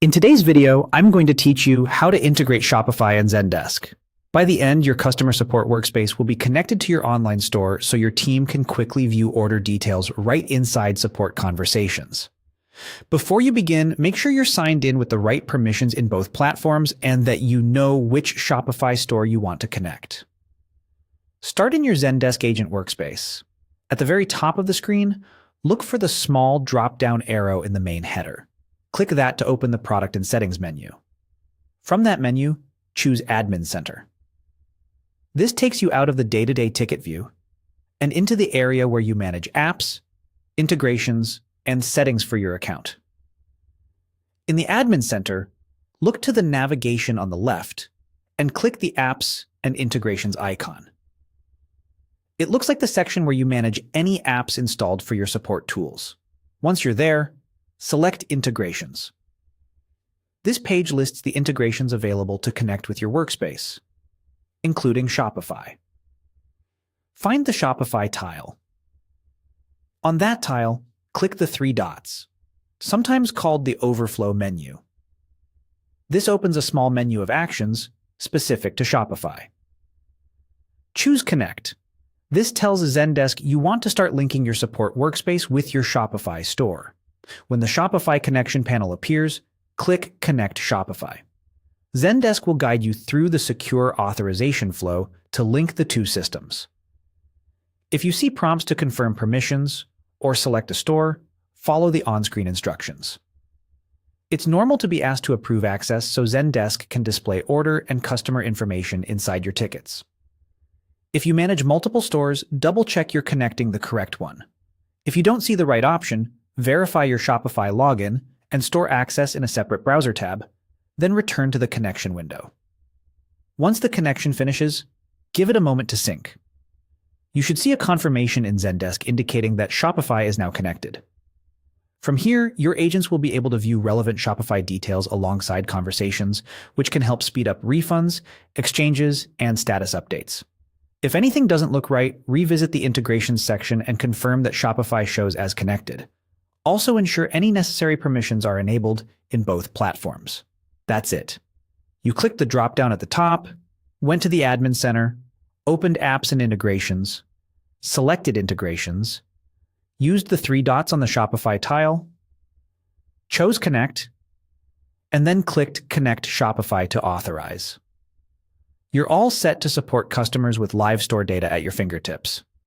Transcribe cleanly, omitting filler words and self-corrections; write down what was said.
In today's video, I'm going to teach you how to integrate Shopify and Zendesk. By the end, your customer support workspace will be connected to your online store so your team can quickly view order details right inside support conversations. Before you begin, make sure you're signed in with the right permissions in both platforms and that you know which Shopify store you want to connect. Start in your Zendesk agent workspace. At the very top of the screen, look for the small drop-down arrow in the main header. Click that to open the Product and Settings menu. From that menu, choose Admin Center. This takes you out of the day-to-day ticket view and into the area where you manage apps, integrations, and settings for your account. In the Admin Center, look to the navigation on the left and click the Apps and Integrations icon. It looks like the section where you manage any apps installed for your support tools. Once you're there, select Integrations. This page lists the integrations available to connect with your workspace, including Shopify. Find the Shopify tile. On that tile, click the three dots, sometimes called the Overflow menu. This opens a small menu of actions specific to Shopify. Choose Connect. This tells Zendesk you want to start linking your support workspace with your Shopify store. When the Shopify connection panel appears, click Connect Shopify. Zendesk will guide you through the secure authorization flow to link the two systems. If you see prompts to confirm permissions or select a store, follow the on-screen instructions. It's normal to be asked to approve access so Zendesk can display order and customer information inside your tickets. If you manage multiple stores, double-check you're connecting the correct one. If you don't see the right option, verify your Shopify login and store access in a separate browser tab, then return to the connection window. Once the connection finishes, give it a moment to sync. You should see a confirmation in Zendesk indicating that Shopify is now connected. From here, your agents will be able to view relevant Shopify details alongside conversations, which can help speed up refunds, exchanges, and status updates. If anything doesn't look right, revisit the integrations section and confirm that Shopify shows as connected. Also ensure any necessary permissions are enabled in both platforms. That's it. You clicked the drop-down at the top, went to the Admin Center, opened Apps and Integrations, selected Integrations, used the three dots on the Shopify tile, chose Connect, and then clicked Connect Shopify to authorize. You're all set to support customers with live store data at your fingertips.